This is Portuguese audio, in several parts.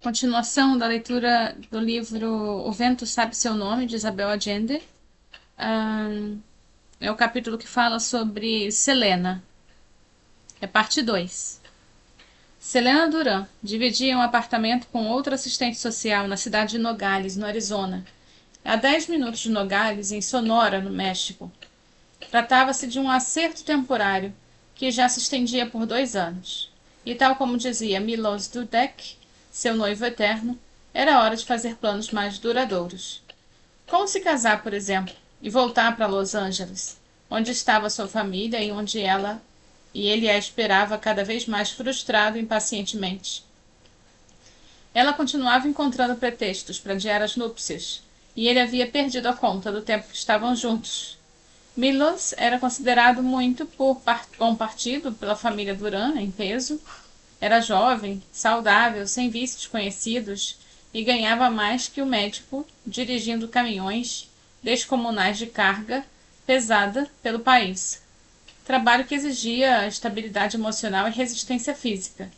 Continuação da leitura do livro O Vento Sabe Seu Nome, de Isabel Allende. É o capítulo que fala sobre Selena. É parte 2. Selena Duran dividia um apartamento com outra assistente social na cidade de Nogales, no Arizona, a 10 minutos de Nogales, em Sonora, no México. Tratava-se de um acerto temporário que já se estendia por 2 anos. E tal como dizia Milos Dudek, seu noivo eterno, era hora de fazer planos mais duradouros. Como se casar, por exemplo, e voltar para Los Angeles, onde estava sua família e onde ele a esperava cada vez mais frustrado e impacientemente. Ela continuava encontrando pretextos para adiar as núpcias, e ele havia perdido a conta do tempo que estavam juntos. Milos era considerado muito bom partido pela família Duran, em peso. Era jovem, saudável, sem vícios conhecidos e ganhava mais que o médico dirigindo caminhões descomunais de carga pesada pelo país. Trabalho que exigia estabilidade emocional e resistência física.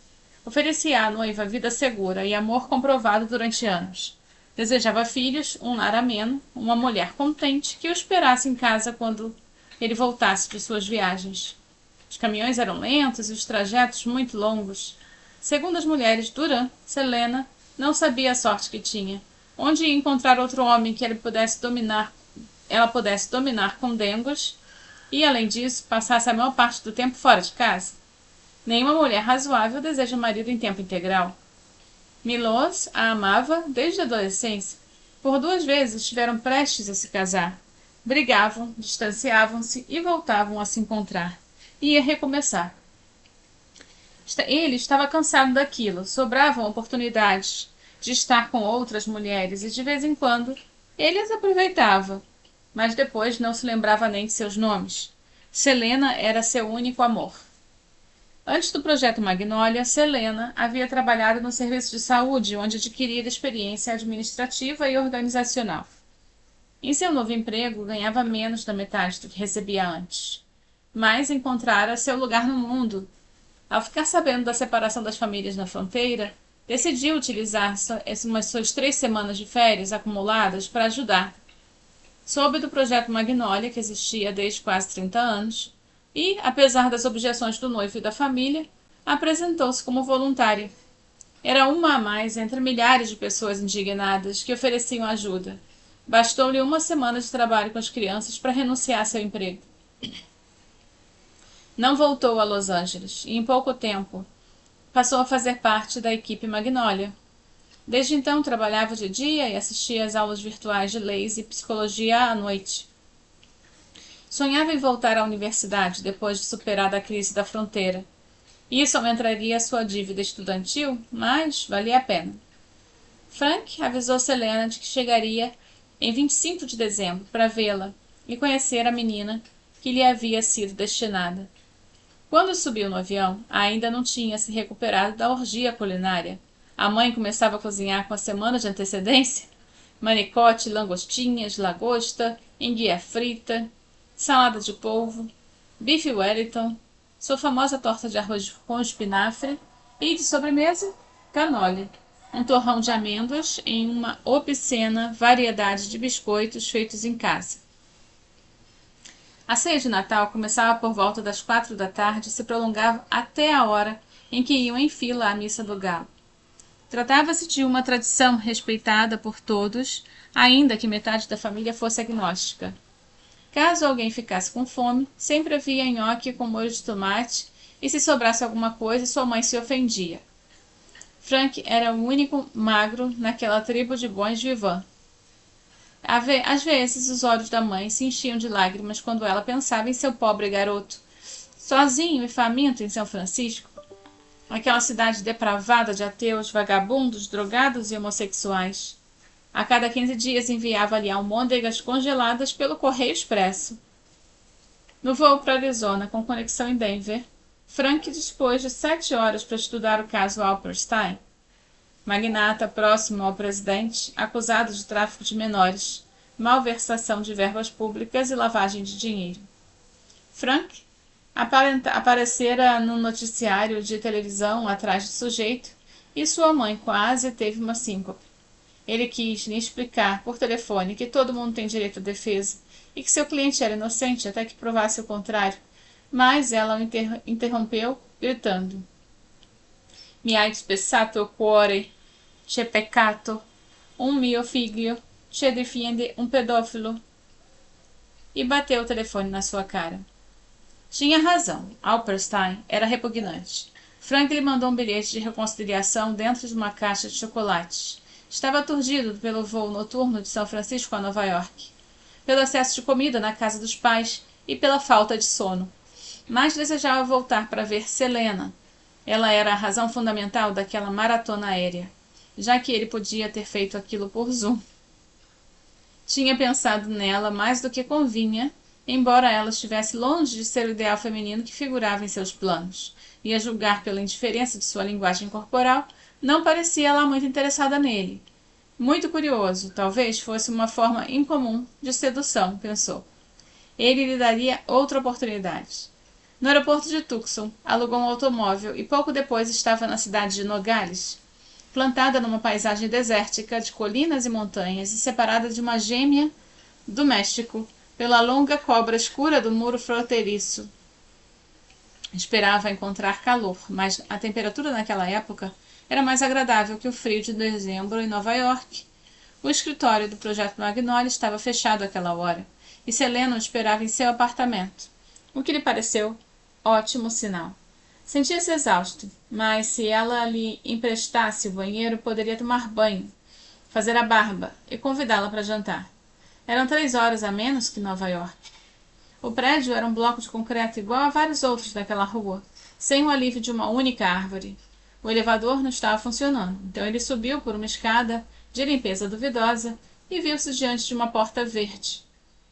Oferecia à noiva vida segura e amor comprovado durante anos. Desejava filhos, um lar ameno, uma mulher contente que o esperasse em casa quando ele voltasse de suas viagens. Os caminhões eram lentos e os trajetos muito longos. Segundo as mulheres, Duran, Selena não sabia a sorte que tinha. Onde ia encontrar outro homem que ela pudesse dominar com dengos e, além disso, passasse a maior parte do tempo fora de casa? Nenhuma mulher razoável deseja um marido em tempo integral. Milos a amava desde a adolescência. Por 2 vezes estiveram prestes a se casar. Brigavam, distanciavam-se e voltavam a se encontrar. Ia recomeçar. Ele estava cansado daquilo. Sobravam oportunidades de estar com outras mulheres e de vez em quando ele as aproveitava, mas depois não se lembrava nem de seus nomes. Selena era seu único amor. Antes do projeto Magnolia, Selena havia trabalhado no serviço de saúde, onde adquirira experiência administrativa e organizacional. Em seu novo emprego, ganhava menos da metade do que recebia antes, mas encontrara seu lugar no mundo. Ao ficar sabendo da separação das famílias na fronteira, decidiu utilizar suas 3 semanas de férias acumuladas para ajudar. Soube do projeto Magnolia, que existia desde quase 30 anos, e, apesar das objeções do noivo e da família, apresentou-se como voluntária. Era uma a mais entre milhares de pessoas indignadas que ofereciam ajuda. Bastou-lhe 1 semana de trabalho com as crianças para renunciar a seu emprego. Não voltou a Los Angeles e, em pouco tempo, passou a fazer parte da equipe Magnolia. Desde então, trabalhava de dia e assistia às aulas virtuais de leis e psicologia à noite. Sonhava em voltar à universidade depois de superada a crise da fronteira. Isso aumentaria sua dívida estudantil, mas valia a pena. Frank avisou Selena de que chegaria em 25 de dezembro para vê-la e conhecer a menina que lhe havia sido destinada. Quando subiu no avião, ainda não tinha se recuperado da orgia culinária. A mãe começava a cozinhar com a semana de antecedência. Manicote, langostinhas, lagosta, enguia frita, salada de polvo, bife Wellington, sua famosa torta de arroz com espinafre e, de sobremesa, canole, um torrão de amêndoas em uma obscena variedade de biscoitos feitos em casa. A ceia de Natal começava por volta das 4 da tarde e se prolongava até a hora em que iam em fila à missa do galo. Tratava-se de uma tradição respeitada por todos, ainda que metade da família fosse agnóstica. Caso alguém ficasse com fome, sempre havia nhoque com molho de tomate, e se sobrasse alguma coisa, sua mãe se ofendia. Frank era o único magro naquela tribo de bons vivants. Às vezes, os olhos da mãe se enchiam de lágrimas quando ela pensava em seu pobre garoto, sozinho e faminto em São Francisco, aquela cidade depravada de ateus, vagabundos, drogados e homossexuais. A cada 15 dias enviava-lhe almôndegas congeladas pelo correio expresso. No voo para Arizona, com conexão em Denver, Frank dispôs de 7 horas para estudar o caso Alperstein, magnata próximo ao presidente, acusado de tráfico de menores, malversação de verbas públicas e lavagem de dinheiro. Frank aparecera no noticiário de televisão atrás do sujeito e sua mãe quase teve uma síncope. Ele quis lhe explicar por telefone que todo mundo tem direito à defesa e que seu cliente era inocente até que provasse o contrário, mas ela o interrompeu, gritando: Mi hai spezzato cuore, c'è peccato, un mio figlio, c'è defiende un pedófilo. E bateu o telefone na sua cara. Tinha razão, Alperstein era repugnante. Frank lhe mandou um bilhete de reconciliação dentro de uma caixa de chocolates. Estava aturdido pelo voo noturno de São Francisco a Nova York, pelo excesso de comida na casa dos pais e pela falta de sono. Mas desejava voltar para ver Selena. Ela era a razão fundamental daquela maratona aérea, já que ele podia ter feito aquilo por Zoom. Tinha pensado nela mais do que convinha, embora ela estivesse longe de ser o ideal feminino que figurava em seus planos, e a julgar pela indiferença de sua linguagem corporal, não parecia lá muito interessada nele. Muito curioso, talvez fosse uma forma incomum de sedução, pensou. Ele lhe daria outra oportunidade. No aeroporto de Tucson, alugou um automóvel e pouco depois estava na cidade de Nogales, plantada numa paisagem desértica de colinas e montanhas e separada de uma gêmea do México pela longa cobra escura do muro fronteiriço. Esperava encontrar calor, mas a temperatura naquela época era mais agradável que o frio de dezembro em Nova York. O escritório do Projeto Magnolia estava fechado àquela hora, e Selena o esperava em seu apartamento, o que lhe pareceu ótimo sinal. Sentia-se exausto, mas se ela lhe emprestasse o banheiro, poderia tomar banho, fazer a barba e convidá-la para jantar. Eram 3 horas a menos que Nova York. O prédio era um bloco de concreto igual a vários outros daquela rua, sem o alívio de uma única árvore. O elevador não estava funcionando, então ele subiu por uma escada de limpeza duvidosa e viu-se diante de uma porta verde.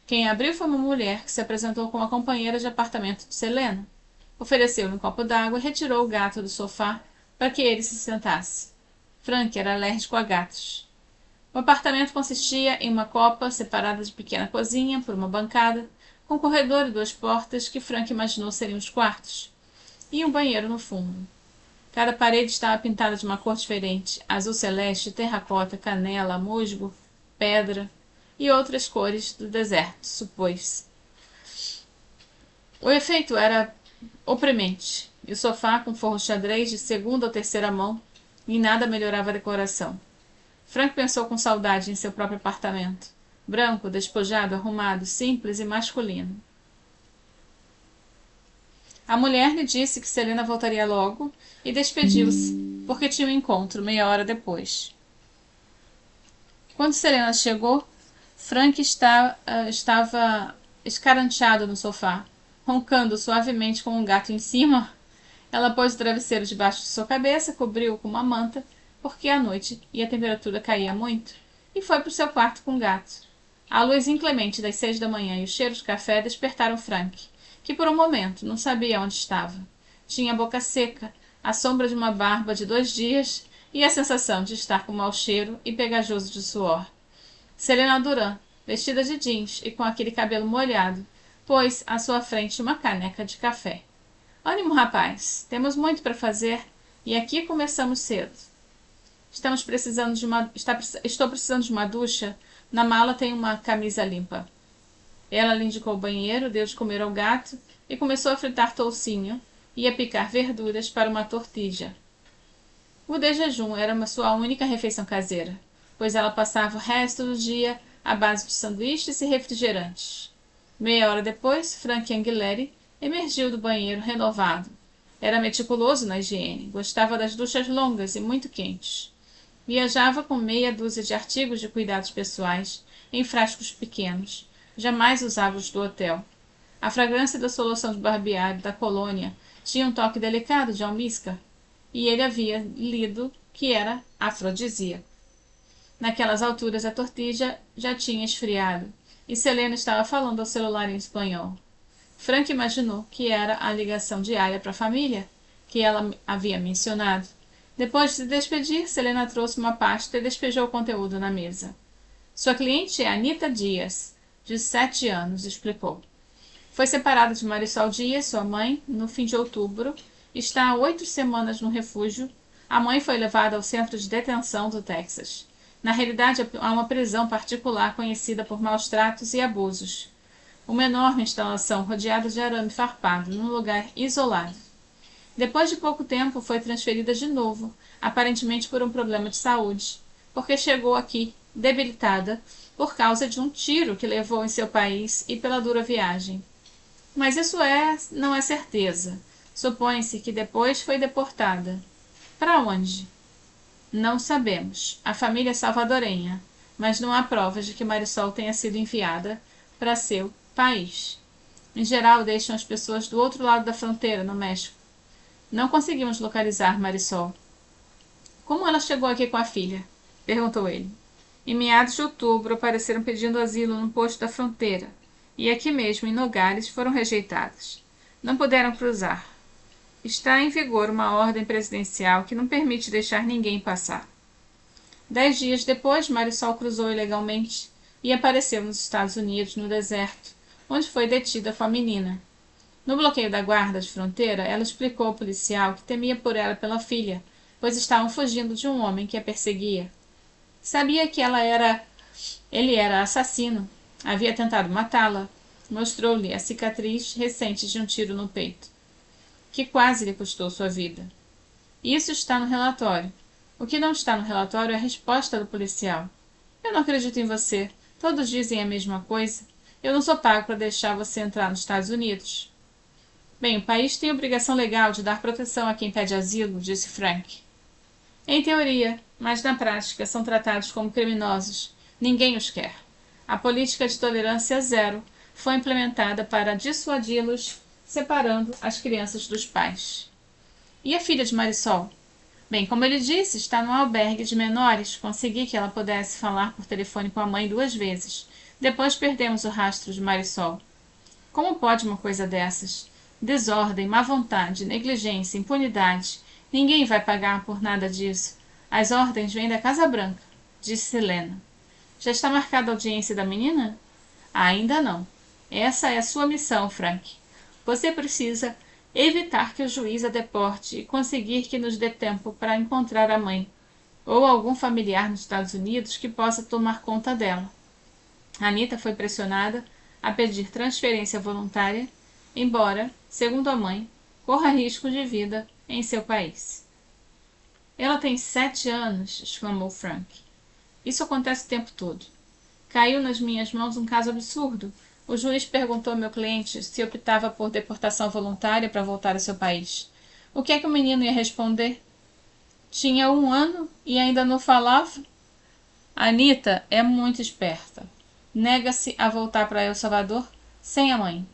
Quem abriu foi uma mulher que se apresentou como a companheira de apartamento de Selena. Ofereceu-lhe um copo d'água e retirou o gato do sofá para que ele se sentasse. Frank era alérgico a gatos. O apartamento consistia em uma copa separada de pequena cozinha por uma bancada, com um corredor e 2 portas que Frank imaginou seriam os quartos, e um banheiro no fundo. Cada parede estava pintada de uma cor diferente: azul celeste, terracota, canela, musgo, pedra e outras cores do deserto, supôs. O efeito era oprimente, e o sofá com forro xadrez de segunda ou terceira mão em nada melhorava a decoração. Frank pensou com saudade em seu próprio apartamento, branco, despojado, arrumado, simples e masculino. A mulher lhe disse que Selena voltaria logo e despediu-se, porque tinha um encontro meia hora depois. Quando Selena chegou, Frank estava escaranteado no sofá, roncando suavemente com um gato em cima. Ela pôs o travesseiro debaixo de sua cabeça, cobriu-o com uma manta, porque à noite e a temperatura caía muito, e foi para o seu quarto com o gato. A luz inclemente das 6 da manhã e o cheiro de café despertaram Frank, que por um momento não sabia onde estava. Tinha a boca seca, a sombra de uma barba de 2 dias e a sensação de estar com mau cheiro e pegajoso de suor. Selena Duran, vestida de jeans e com aquele cabelo molhado, pôs à sua frente uma caneca de café. Ânimo, rapaz, temos muito para fazer e aqui começamos cedo. Estou precisando de uma ducha. Na mala tem uma camisa limpa. Ela lhe indicou o banheiro, deu de comer ao gato e começou a fritar toucinho e a picar verduras para uma tortilha. O de jejum era sua única refeição caseira, pois ela passava o resto do dia à base de sanduíches e refrigerantes. Meia hora depois, Frank Anguilleri emergiu do banheiro renovado. Era meticuloso na higiene, gostava das duchas longas e muito quentes. Viajava com meia dúzia de artigos de cuidados pessoais em frascos pequenos. Jamais usava os do hotel. A fragrância da solução de barbear da colônia tinha um toque delicado de almíscar, e ele havia lido que era afrodisíaco. Naquelas alturas a tortilha já tinha esfriado, e Selena estava falando ao celular em espanhol. Frank imaginou que era a ligação diária para a família, que ela havia mencionado. Depois de se despedir, Selena trouxe uma pasta e despejou o conteúdo na mesa. Sua cliente é Anita Dias, de 7 anos, explicou. Foi separada de Marisol Dias, sua mãe, no fim de outubro. Está há 8 semanas no refúgio, A mãe foi levada ao centro de detenção do Texas. Na realidade, há uma prisão particular conhecida por maus tratos e abusos. Uma enorme instalação rodeada de arame farpado, num lugar isolado. Depois de pouco tempo, foi transferida de novo, aparentemente por um problema de saúde, porque chegou aqui debilitada por causa de um tiro que levou em seu país e pela dura viagem. Mas isso não é certeza. Supõe-se que depois foi deportada. Para onde? Não sabemos. A família é salvadorenha, mas não há provas de que Marisol tenha sido enviada para seu país. Em geral, deixam as pessoas do outro lado da fronteira, no México. Não conseguimos localizar Marisol. Como ela chegou aqui com a filha? Perguntou ele. Em meados de outubro, apareceram pedindo asilo num posto da fronteira, e aqui mesmo, em Nogales, foram rejeitadas. Não puderam cruzar. Está em vigor uma ordem presidencial que não permite deixar ninguém passar. 10 dias depois, Marisol cruzou ilegalmente e apareceu nos Estados Unidos, no deserto, onde foi detida com a menina. No bloqueio da guarda de fronteira, ela explicou ao policial que temia por ela e pela filha, pois estavam fugindo de um homem que a perseguia. Sabia que ele era assassino. Havia tentado matá-la. Mostrou-lhe a cicatriz recente de um tiro no peito, que quase lhe custou sua vida. Isso está no relatório. O que não está no relatório é a resposta do policial. Eu não acredito em você. Todos dizem a mesma coisa. Eu não sou pago para deixar você entrar nos Estados Unidos. Bem, o país tem obrigação legal de dar proteção a quem pede asilo, disse Frank. Em teoria, mas na prática são tratados como criminosos. Ninguém os quer. A política de tolerância zero foi implementada para dissuadi-los, separando as crianças dos pais. E a filha de Marisol? Bem, como ele disse, está no albergue de menores. Consegui que ela pudesse falar por telefone com a mãe 2 vezes. Depois perdemos o rastro de Marisol. Como pode uma coisa dessas? Desordem, má vontade, negligência, impunidade. Ninguém vai pagar por nada disso. As ordens vêm da Casa Branca, disse Helena. Já está marcada a audiência da menina? Ainda não. Essa é a sua missão, Frank. Você precisa evitar que o juiz a deporte e conseguir que nos dê tempo para encontrar a mãe, ou algum familiar nos Estados Unidos que possa tomar conta dela. Anita foi pressionada a pedir transferência voluntária, embora, segundo a mãe, corra risco de vida em seu país. Ela tem 7 anos, exclamou Frank. Isso acontece o tempo todo. Caiu nas minhas mãos um caso absurdo. O juiz perguntou ao meu cliente se optava por deportação voluntária para voltar ao seu país. O que é que o menino ia responder? Tinha 1 ano e ainda não falava? Anita é muito esperta. Nega-se a voltar para El Salvador sem a mãe.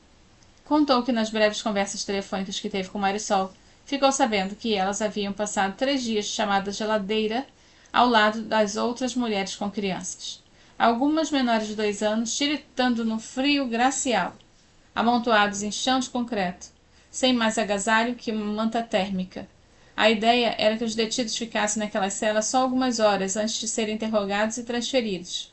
Contou que nas breves conversas telefônicas que teve com Marisol, ficou sabendo que elas haviam passado 3 dias de chamada geladeira ao lado das outras mulheres com crianças. Algumas menores de 2 anos tiritando no frio glacial, amontoados em chão de concreto, sem mais agasalho que uma manta térmica. A ideia era que os detidos ficassem naquelas celas só algumas horas antes de serem interrogados e transferidos.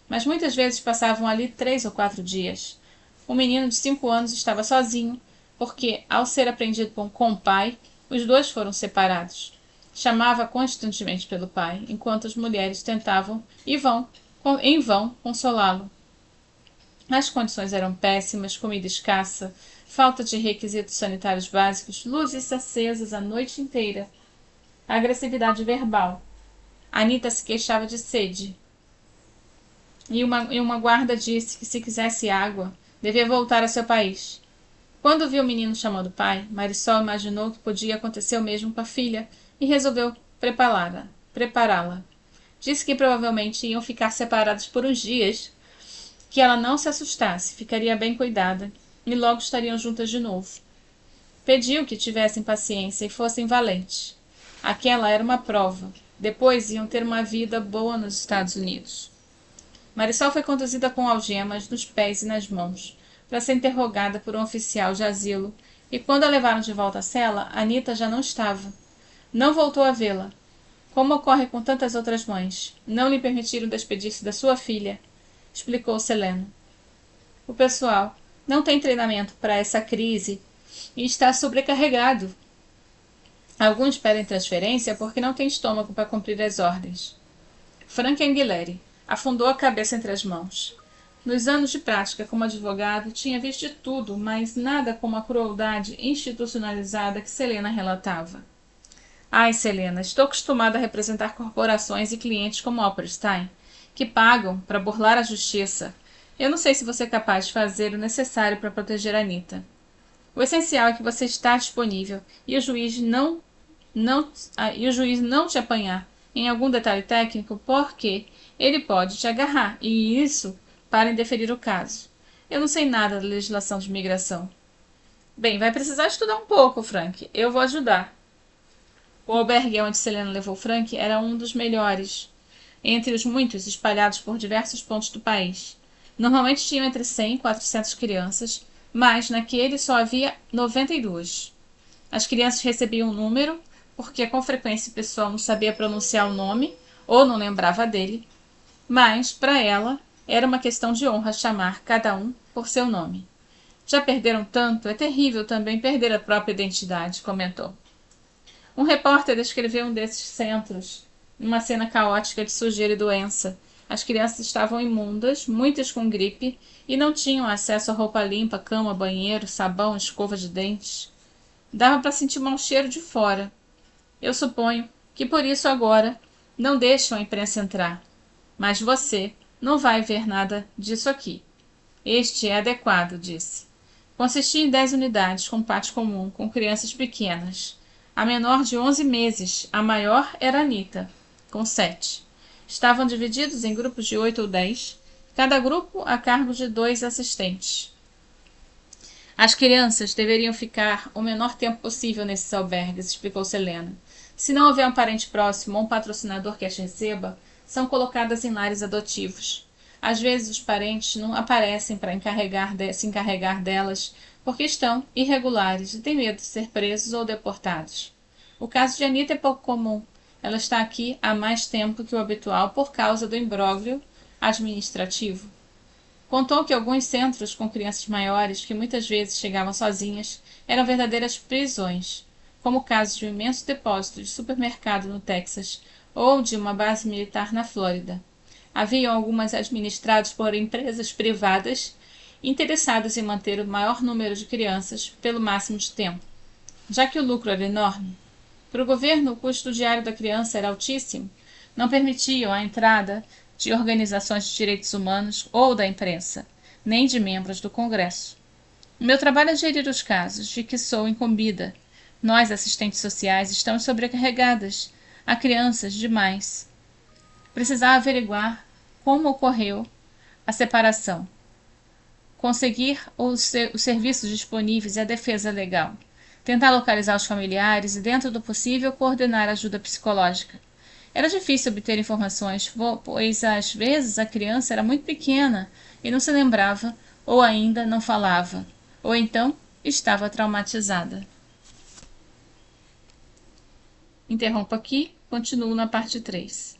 Mas muitas vezes passavam ali 3 ou 4 dias. O menino de 5 anos estava sozinho, porque, ao ser apreendido com o pai, os 2 foram separados. Chamava constantemente pelo pai, enquanto as mulheres tentavam, em vão, consolá-lo. As condições eram péssimas, comida escassa, falta de requisitos sanitários básicos, luzes acesas a noite inteira, agressividade verbal. Anita se queixava de sede, e uma guarda disse que se quisesse água, devia voltar a seu país. Quando viu o menino chamando o pai, Marisol imaginou que podia acontecer o mesmo com a filha e resolveu prepará-la. Disse que provavelmente iam ficar separados por uns dias, que ela não se assustasse, ficaria bem cuidada e logo estariam juntas de novo. Pediu que tivessem paciência e fossem valentes. Aquela era uma prova. Depois iam ter uma vida boa nos Estados Unidos. Marisol foi conduzida com algemas nos pés e nas mãos, para ser interrogada por um oficial de asilo, e quando a levaram de volta à cela, Anita já não estava. Não voltou a vê-la. Como ocorre com tantas outras mães, não lhe permitiram despedir-se da sua filha, explicou Helena. O pessoal não tem treinamento para essa crise e está sobrecarregado. Alguns pedem transferência porque não têm estômago para cumprir as ordens. Frank Anguilleri afundou a cabeça entre as mãos. Nos anos de prática como advogado, tinha visto de tudo, mas nada como a crueldade institucionalizada que Selena relatava. Ai, Selena, estou acostumada a representar corporações e clientes como Opperstein, que pagam para burlar a justiça. Eu não sei se você é capaz de fazer o necessário para proteger a Anita. O essencial é que você está disponível e o juiz não te apanhar em algum detalhe técnico, porque ele pode te agarrar, e isso para indeferir o caso. Eu não sei nada da legislação de imigração. Bem, vai precisar estudar um pouco, Frank. Eu vou ajudar. O albergue onde Selena levou Frank era um dos melhores, entre os muitos espalhados por diversos pontos do país. Normalmente tinham entre 100 e 400 crianças, mas naquele só havia 92. As crianças recebiam um número, porque com frequência o pessoal não sabia pronunciar o nome ou não lembrava dele, mas, para ela, era uma questão de honra chamar cada um por seu nome. Já perderam tanto, é terrível também perder a própria identidade, comentou. Um repórter descreveu um desses centros, uma cena caótica de sujeira e doença. As crianças estavam imundas, muitas com gripe, e não tinham acesso a roupa limpa, cama, banheiro, sabão, escova de dentes. Dava para sentir o mau cheiro de fora. Eu suponho que por isso agora não deixam a imprensa entrar. Mas você não vai ver nada disso aqui. Este é adequado, disse. Consistia em 10 unidades com pátio comum, com crianças pequenas. A menor de 11 meses, a maior era Anita, com 7. Estavam divididos em grupos de 8 ou 10, cada grupo a cargo de 2 assistentes. As crianças deveriam ficar o menor tempo possível nesses albergues, explicou Selena. Se não houver um parente próximo ou um patrocinador que as receba, são colocadas em lares adotivos. Às vezes os parentes não aparecem para se encarregar delas porque estão irregulares e têm medo de ser presos ou deportados. O caso de Anita é pouco comum. Ela está aqui há mais tempo que o habitual por causa do imbróglio administrativo. Contou que alguns centros com crianças maiores, que muitas vezes chegavam sozinhas, eram verdadeiras prisões, como o caso de um imenso depósito de supermercado no Texas ou de uma base militar na Flórida. Haviam algumas administradas por empresas privadas interessadas em manter o maior número de crianças pelo máximo de tempo, já que o lucro era enorme. Para o governo, o custo diário da criança era altíssimo, não permitiam a entrada de organizações de direitos humanos ou da imprensa, nem de membros do Congresso. O meu trabalho é gerir os casos de que sou incumbida. Nós, assistentes sociais, estamos sobrecarregadas. Há crianças demais. Precisava averiguar como ocorreu a separação, conseguir os serviços disponíveis e a defesa legal, tentar localizar os familiares e, dentro do possível, coordenar ajuda psicológica. Era difícil obter informações, pois às vezes a criança era muito pequena e não se lembrava, ou ainda não falava, ou então estava traumatizada. Interrompo aqui, continuo na parte 3.